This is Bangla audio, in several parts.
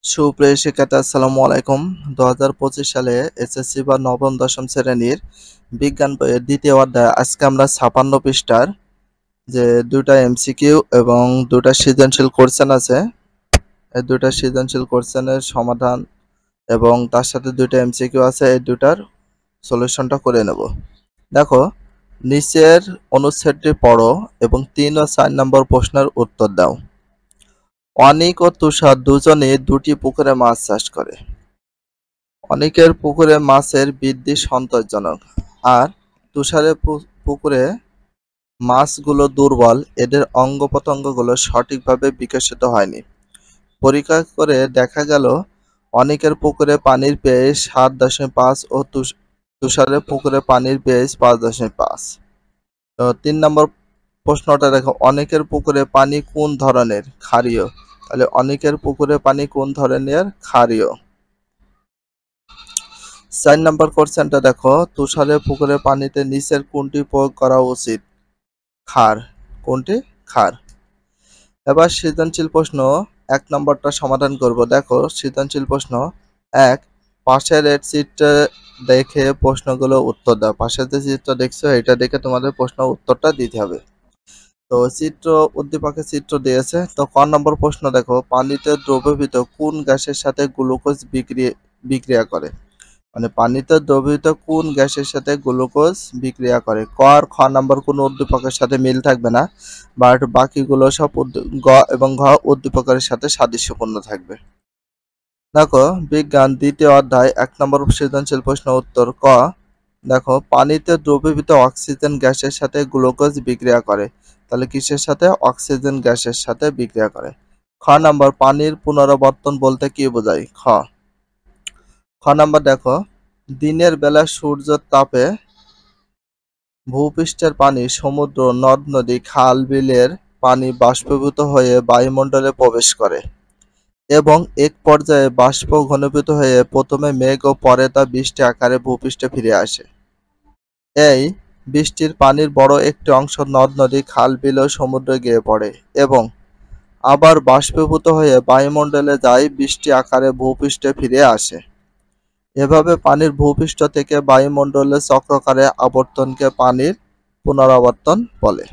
সুপ্রিয় শিক্ষার্থী আসসালামু আলাইকুম। 2025 সালে এসএসসি বা নবম দশম শ্রেণীর বিজ্ঞান বইয়ের দ্বিতীয় অধ্যায় আজকে আমরা 56 পৃষ্ঠার যে দুটা এমসিকিউ এবং দুটা সৃজনশীল কোশ্চেন আছে, এই দুটা সৃজনশীল কোশ্চেনের সমাধান এবং তার সাথে দুইটা এমসিকিউ আছে, এই দুটার সলিউশনটা করে নেব। দেখো, নিচের অনুচ্ছেদটি পড়ো এবং 3 ও 4 নম্বর প্রশ্নের উত্তর দাও। অনিক ও তুষার দুজনেই দুটি পুকুরে মাছ চাষ করে। অনিকের পুকুরে মাছের বৃদ্ধি সন্তোষজনক, আর তুষারের পুকুরে মাছগুলো দুর্বল, এদের অঙ্গ প্রত্যঙ্গগুলো সঠিকভাবে বিকশিত হয়নি। পরীক্ষা করে দেখা গেল অনিকের পুকুরে পানির pH 7.5 ও তুষারের পুকুরে পানির pH 5.5। তো 3 নম্বর প্রশ্নটা দেখো, অনিকের পুকুরে পানি কোন ধরনের? ক্ষারীয়। তাহলে অনিকের পুকুরে পানি কোন ধরনের? ক্ষারীয়। 4 নম্বর কোশ্চেনটা দেখো, তুষারের পুকুরে পানিতে নিচের কোনটি প্রয়োগ করা উচিত? ক্ষার। কোনটি? ক্ষার। এবার সৃজনশীল প্রশ্ন 1 নম্বরটা সমাধান করব। দেখো, সৃজনশীল প্রশ্ন 1, পাশের এর চিত্র দেখে প্রশ্নগুলো উত্তর দাও। পাশের যে চিত্র দেখছো এটা দেখে তোমাদের প্রশ্ন উত্তরটা দিতে হবে। তো উদ্দীপকের চিত্র দিয়েছে। তো ক নম্বর প্রশ্ন দেখো, পানিতে দ্রবীভূত কোন গ্যাসের সাথে গ্লুকোজ বিক্রিয়া করে? মানে পানিতে দ্রবীভূত কোন গ্যাসের সাথে গ্লুকোজ বিক্রিয়া করে? ক আর খ নাম্বার কোন উদ্দীপকের সাথে মিল থাকবে না, বাট বাকিগুলো সব গ এবং ঘ উদ্দীপকের সাথে সাদৃশ্যপূর্ণ থাকবে। দেখো, বিজ্ঞান দ্বিতীয় অধ্যায় 1 নম্বর সৃজনশীল প্রশ্ন উত্তর। ক দেখো, পানিতে দ্রবীভূত অক্সিজেন গ্যাসের সাথে গ্লুকোজ বিক্রিয়া করে। তাহলে কিসের সাথে? অক্সিজেন গ্যাসের সাথে বিক্রিয়া করে। খ নাম্বার, পানির পুনরাবর্তন বলতে কি বোঝায়? খ নাম্বার দেখো, দিনের বেলা সূর্যের তাপে ভূপৃষ্ঠের পানি, সমুদ্র, নদ-নদী, খাল-বিলের পানি বাষ্পীভূত হয়ে বায়ুমণ্ডলে প্রবেশ করে এবং এক পর্যায়ে বাষ্প ঘনীভূত হয়ে প্রথমে মেঘ ও পরে তা বৃষ্টি আকারে ভূপৃষ্ঠে ফিরে আসে। এই বৃষ্টির পানির বড় একটি অংশ নদ-নদী, খাল-বিল ও সমুদ্রে গিয়ে পড়ে এবং আবার বাষ্পীভূত হয়ে বায়ুমণ্ডলে যায়, বৃষ্টি আকারে ভূপৃষ্ঠে ফিরে আসে। এভাবে পানির ভূপৃষ্ঠ থেকে বায়ুমণ্ডলে চক্রাকারে আবর্তনকে পানির পুনরাবর্তন বলে।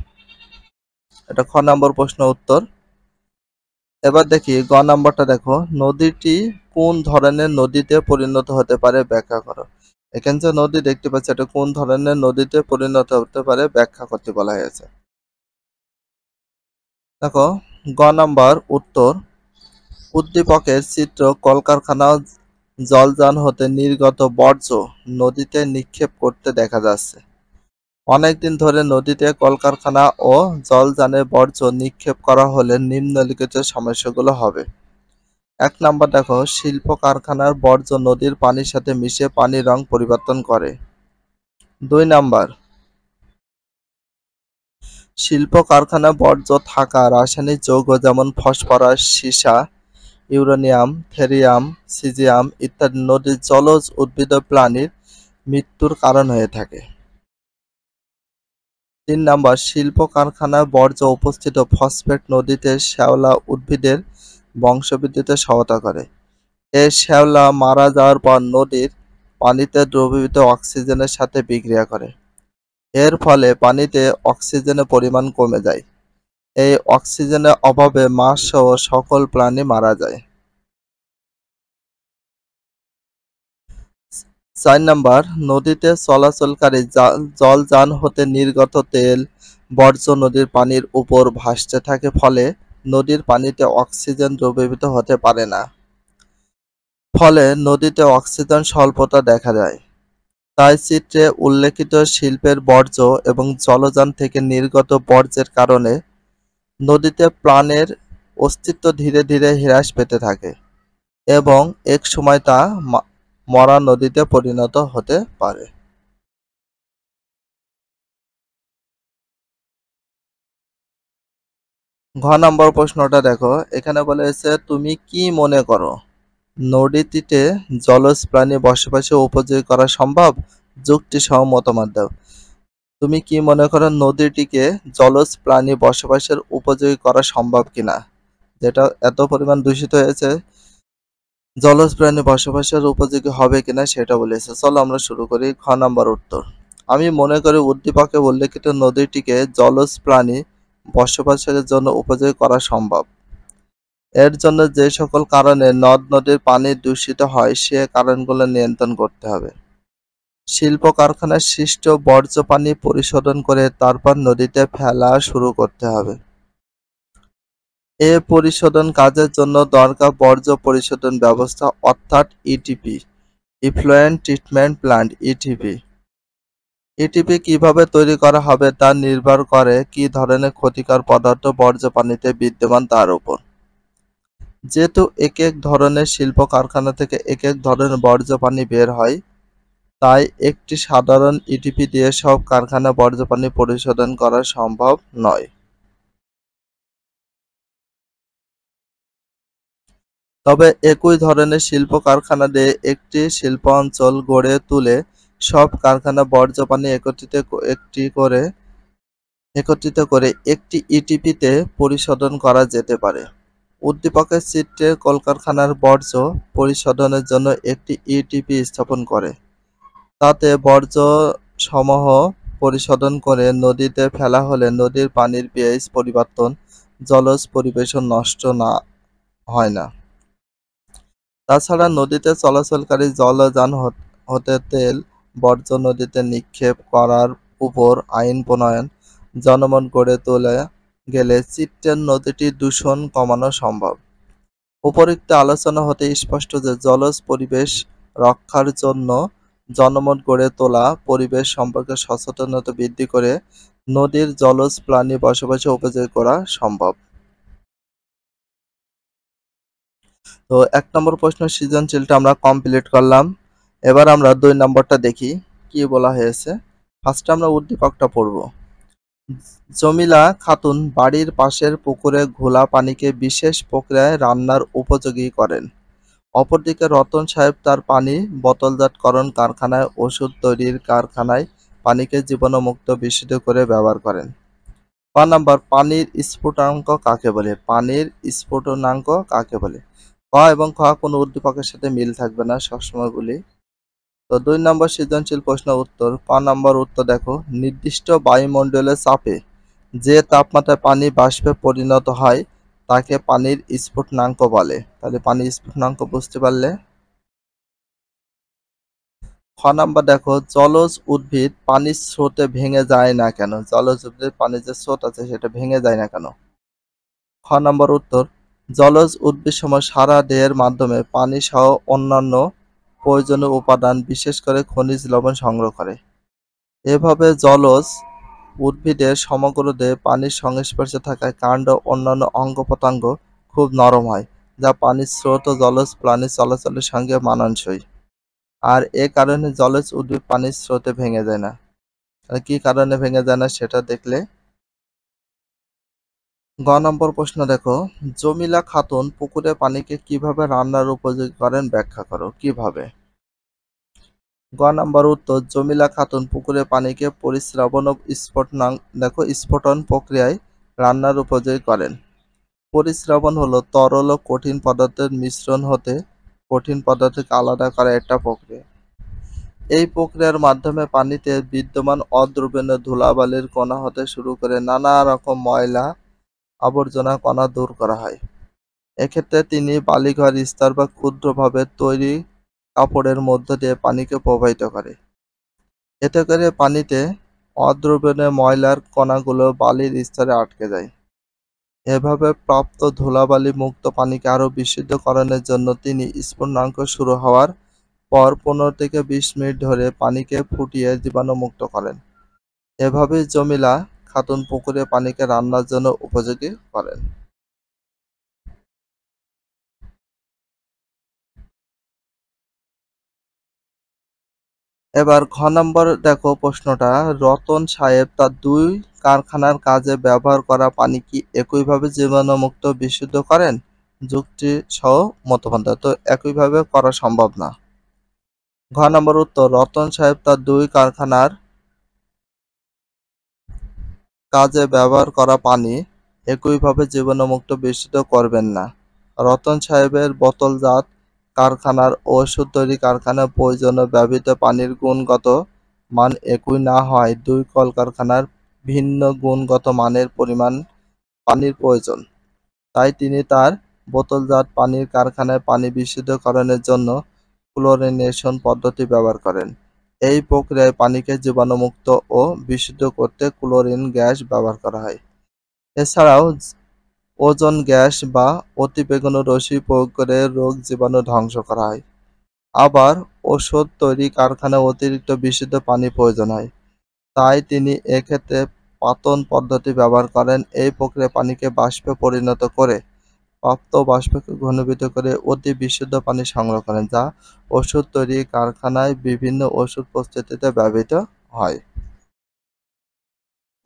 এটা খ নম্বর প্রশ্ন উত্তর। এবার দেখি গ নম্বরটা দেখো, নদীটি কোন ধরনের নদীতে পরিণত হতে পারে ব্যাখ্যা করো। এখানে যে নদী দেখতে পাচ্ছি এটা কোন ধরনের নদীতে পরিণত হতে পারে ব্যাখ্যা করতে বলা হয়েছে। দেখো, গ নম্বর উত্তর, উদ্দীপকের চিত্র কলকারখানা জলযান হতে নির্গত বর্জ্য নদীতে নিক্ষেপ করতে দেখা যাচ্ছে। অনেকদিন ধরে নদীতে কলকারখানা ও জলযানের বর্জ্য নিক্ষেপ করা হলে নিম্নলিখিত সমস্যাগুলো হবে। 1 নাম্বার দেখো, শিল্প কারখানার বর্জ্য নদীর পানির সাথে মিশে পানির রং পরিবর্তন করে। 2 নাম্বার, শিল্প কারখানা বর্জ্য থাকা রাসায়নিক যৌগ যেমন ফসফরাস, সীসা, ইউরেনিয়াম, থেরিয়াম, সিজিয়াম ইত্যাদি নদীর জলজ উদ্ভিদ ও প্রাণীর মৃত্যুর কারণ হয়ে থাকে। 3 নাম্বার, শিল্প কারখানার বর্জ্য উপস্থিত ফসফেট নদীতে শ্যাওলা উদ্ভিদের বংশবৃদ্ধিতে সহায়তা করে। এই শ্যাওলা মারা যাওয়ার পর নদীর পানিতে দ্রবীভূত অক্সিজেনের সাথে বিক্রিয়া করে। এর ফলে পানিতে অক্সিজেনের পরিমাণ কমে যায়। এই অক্সিজেনের অভাবে মাছ সহ সকল প্রাণী মারা যায়। 4 নাম্বার, নদীতে চলাচলকারী জলযান হতে নির্গত তেল বর্জ্য নদীর পানির উপর ভাসতে থাকে, ফলে নদীর পানিতে অক্সিজেন দ্রবীভূত হতে পারে না। ফলে নদীতে অক্সিজেন স্বল্পতা দেখা যায়। তাই চিত্রে উল্লেখিত শিল্পের বর্জ্য এবং জলযান থেকে নির্গত বর্জ্যের কারণে নদীতে প্রাণের অস্তিত্ব ধীরে ধীরে হ্রাস পেতে থাকে এবং এক সময় তা মরা নদীতে পরিণত হতে পারে। ঘ নম্বর প্রশ্নটা দেখো, এখানে বলা হয়েছে তুমি কি মনে করো নদীটিতে জলজ প্রাণী বসবাসে উপযোগী করা সম্ভব? যুক্তি সহ মতামত দাও। তুমি কি মনে করো নদীটিকে জলজ প্রাণী বসবাসের উপযোগী করা সম্ভব কিনা, যেটা এত পরিমাণ দূষিত হয়েছে জলজ প্রাণী বসবাসের উপযোগী হবে কিনা সেটা বলেছে। চলো আমরা শুরু করি। খ নাম্বার উত্তর, আমি মনে করি উদ্দীপকে উল্লেখিত নদীটিকে জলজ প্রাণী বসবাসের জন্য উপযোগী করা সম্ভব। এর জন্য যে সকল কারণে নদ নদীর পানি দূষিত হয় সে কারণগুলো নিয়ন্ত্রণ করতে হবে। শিল্প কারখানায় সৃষ্ট বর্জ্য পানি পরিশোধন করে তারপর নদীতে ফেলা শুরু করতে হবে। এ পরিশোধন কাজের জন্য দরকার বর্জ্য পরিশোধন ব্যবস্থা অর্থাৎ ETP, effluent treatment plant ETP. ETP কিভাবে তৈরি করা হবে তা নির্ভর করে কি ধরনের ক্ষতিকর পদার্থ বর্জ্য পানিতে বিদ্যমান তার উপর। যেহেতু এক এক ধরনের শিল্প কারখানা থেকে এক এক ধরনের বর্জ্য পানি বের হয়, তাই একটি সাধারণ ইটিপি দিয়ে সব কারখানা বর্জ্য পানি পরিশোধন করা সম্ভব নয়। তবে একই ধরনের শিল্প কারখানা দিয়ে একটি শিল্পাঞ্চল গড়ে তুলে সব কারখানা বর্জ্য পানি একত্রিত করে একটি ইটিপিতে পরিশোধন করা যেতে পারে। উদ্দীপকের চিত্রে কলকারখানার বর্জ্য পরিশোধনের জন্য একটি ইটিপি স্থাপন করে, তাতে বর্জ্য সমূহ পরিশোধন করে নদীতে ফেলা হলে নদীর পানির পিএইচ পরিবর্তন, জলজ পরিবেশন নষ্ট না হয় না। তাছাড়া নদীতে চলাচলকারী জলযান হতে তেল বর্জ্য নদীতে নিক্ষেপ করার উপর আইন প্রণয়ন জনমত গড়ে তোলা গেলে চিত্রের নদীটির দূষণ কমানো সম্ভব। উপরিক্ত আলোচনা হতে স্পষ্ট যে জলজ পরিবেশ রক্ষার জন্য জনমত গড়ে তোলা, পরিবেশ সম্পর্কে সচেতনতা বৃদ্ধি করে নদীর জলজ প্রাণী বসবাসের উপযোগী করা সম্ভব। তো ১ নম্বর প্রশ্ন সৃজনশীলটা আমরা কমপ্লিট করলাম। এবার আমরা ২ নম্বরটা দেখি কি বলা হয়েছে। ফার্স্টে আমরা উদ্দীপকটা পড়ব। জমিলা খাতুন বাড়ির পাশের পুকুরে ঘোলা পানিকে বিশেষ প্রক্রিয়ায় রান্নার উপযোগী করেন। অপরদিকে রতন সাহেব তার পানি বোতলজাতকরণ কারখানায়, ওষুধ তৈরির কারখানায় পানিকে জীবাণুমুক্ত বিশুদ্ধ করে ব্যবহার করেন। ক নাম্বার, পানির স্ফুটনাঙ্ক কাকে বলে? পানির স্ফুটনাঙ্ক কাকে বলে? ক এবং খ কোনো উদ্দীপকের সাথে মিল থাকবে না, সবসময় বলি। তো ২ নম্বর সৃজনশীল প্রশ্ন উত্তর। ক নম্বর উত্তর দেখো, নির্দিষ্ট বায়ুমণ্ডলের চাপে যে তাপমাত্রায় পানি বাষ্পে পরিণত হয় তাকে পানির স্ফুটনাঙ্ক বলে। তাহলে পানির স্ফুটনাঙ্ক বুঝতে পারলে। খ নাম্বার দেখো, জলজ উদ্ভিদ পানির স্রোতে ভেঙে যায় না কেন? জলজ উদ্ভিদ পানির যে স্রোত আছে সেটা ভেঙে যায় না কেন? খ নম্বর উত্তর, জলজ উদ্ভিদসমূহ সারা দেহের মাধ্যমে পানি সহ অন্যান্য প্রয়োজনীয় উপাদান বিশেষ করে খনিজ লবণ সংগ্রহ করে। এভাবে জলজ উদ্ভিদের সমগ্র দেহে পানির সংস্পর্শে থাকায় কাণ্ড ও অন্যান্য অঙ্গ-প্রত্যঙ্গ খুব নরম হয়, যা পানির স্রোত ও জলজ প্রাণীর চলাচলের সঙ্গে মানানসই। আর এ কারণে জলজ উদ্ভিদ পানির স্রোতে ভেঙে যায় না। কি কারণে ভেঙে যায় না সেটা দেখলে। গ নম্বর প্রশ্ন দেখো, জমিলা খাতুন পুকুরে পানিকে কিভাবে রান্নার উপযোগী করেন ব্যাখ্যা করো। কিভাবে? গ নম্বর উত্তর, জমিলা খাতুন পুকুরে পানিকে পরিস্রাবন ও স্ফুটন প্রক্রিয়ায় রান্নার উপযোগী করেন। পরিস্রাবন হলো তরল ও কঠিন পদার্থের মিশ্রণ হতে কঠিন পদার্থকে আলাদা করা একটা প্রক্রিয়া। এই প্রক্রিয়ার মাধ্যমে পানিতে বিদ্যমান অদ্রবণীয় ধুলাবালির কণা হতে শুরু করে নানা রকম ময়লা আবর্জনা কণা দূর করা হয়। এক্ষেত্রে তিনি বালিঘর স্তর বা ক্ষুদ্রভাবে তৈরি কাপড়ের মধ্য দিয়ে পানিকে প্রবাহিত করে। এতে করে পানিতে অদ্রবণীয় ময়লার কণাগুলো বালির স্তরে আটকে যায়। এভাবে প্রাপ্ত ধুলাবালি মুক্ত পানিকে আরও বিশুদ্ধকরণের জন্য তিনি স্ফুটনাঙ্ক শুরু হওয়ার পর ১৫ থেকে ২০ মিনিট ধরে পানিকে ফুটিয়ে জীবাণুমুক্ত করেন। এভাবেই জমিলা খাতুন পুকুরে পানিকে রান্নার জন্য উপযোগী করেন। এবার ঘ নম্বর দেখো প্রশ্নটা, রতন সাহেব তার ২ কারখানার কাজে ব্যবহার করা পানি কি একইভাবে জীবাণুমুক্ত বিশুদ্ধ করেন? যুক্তি সহ মতবাদ। তো একইভাবে করা সম্ভব না। ঘ নম্বর উত্তর, রতন সাহেব তার ২ কারখানার কাজে ব্যবহার করা পানি একইভাবে জীবাণুমুক্ত বিশুদ্ধ করবেন না। রতন সাহেবের বোতলজাত কারখানার ওষুধ তৈরি কারখানায় প্রয়োজনীয় ব্যবহৃত পানির গুণগত মান একই না হয় দুই কলকারখানার ভিন্ন গুণগত মানের পরিমাণ পানির প্রয়োজন। তাই তিনি তার বোতলজাত পানির কারখানায় পানি বিশুদ্ধকরণের জন্য ক্লোরিনেশন পদ্ধতি ব্যবহার করেন। এই প্রক্রিয়ায় পানিকে জীবাণুমুক্ত ও বিশুদ্ধ করতে ক্লোরিন গ্যাস ব্যবহার করা হয়। এছাড়াও ওজোন গ্যাস বা অতিবেগুনি রশ্মি প্রয়োগ করে রোগ জীবাণু ধ্বংস করা হয়। আবার ওষুধ তৈরি কারখানায় অতিরিক্ত বিশুদ্ধ পানি প্রয়োজন হয়। তাই তিনি এক্ষেত্রে পাতন পদ্ধতি ব্যবহার করেন। এই প্রক্রিয়ায় পানিকে বাষ্পে পরিণত করে প্রাপ্ত বাষ্পকে ঘনীভূত করে অতি বিশুদ্ধ পানি সংগ্রহ করেন, যা ওষুধ তৈরি কারখানায় বিভিন্ন ওষুধ প্রস্তুতিতে ব্যবহৃত হয়।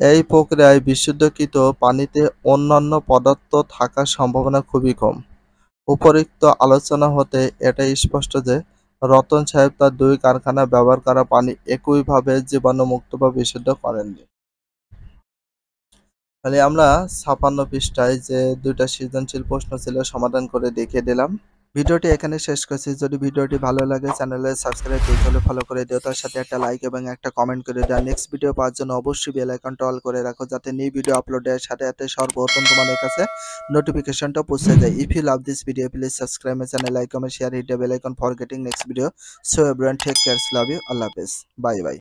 এই প্রক্রিয়ায় বিশুদ্ধকৃত পানিতে অন্যান্য পদার্থ থাকার সম্ভাবনা খুবই কম। উপরোক্ত আলোচনা হতে এটা স্পষ্ট যে রতন সাহেব তার দুই কারখানায় ব্যবহার করা পানি একইভাবে জীবাণুমুক্ত বা বিশুদ্ধ করেননি। তাহলে আমরা ৫৬ পৃষ্ঠায় যে দুইটা সৃজনশীল প্রশ্ন ছিল সমাধান করে দেখিয়ে দিলাম। ভিডিওটি এখানে শেষ করছি। যদি ভিডিওটি ভালো লাগে চ্যানেলে সাবস্ক্রাইব করতে হলে ফলো করে দিও, তার সাথে একটা লাইক এবং একটা কমেন্ট করে দাও। নেক্সট ভিডিও পাওয়ার জন্য অবশ্যই বেল আইকনটা অল করে রাখো, যাতে নিউ ভিডিও আপলোডের সাথে সাথে সর্বপ্রথম তোমাদের কাছে নোটিফিকেশনটা পৌঁছে যায়। If you love this video please subscribe my channel, like, comment, share, hit the bell icon for getting next video. So everyone take care, love you, আল্লাহ হাফেজ, বাই বাই।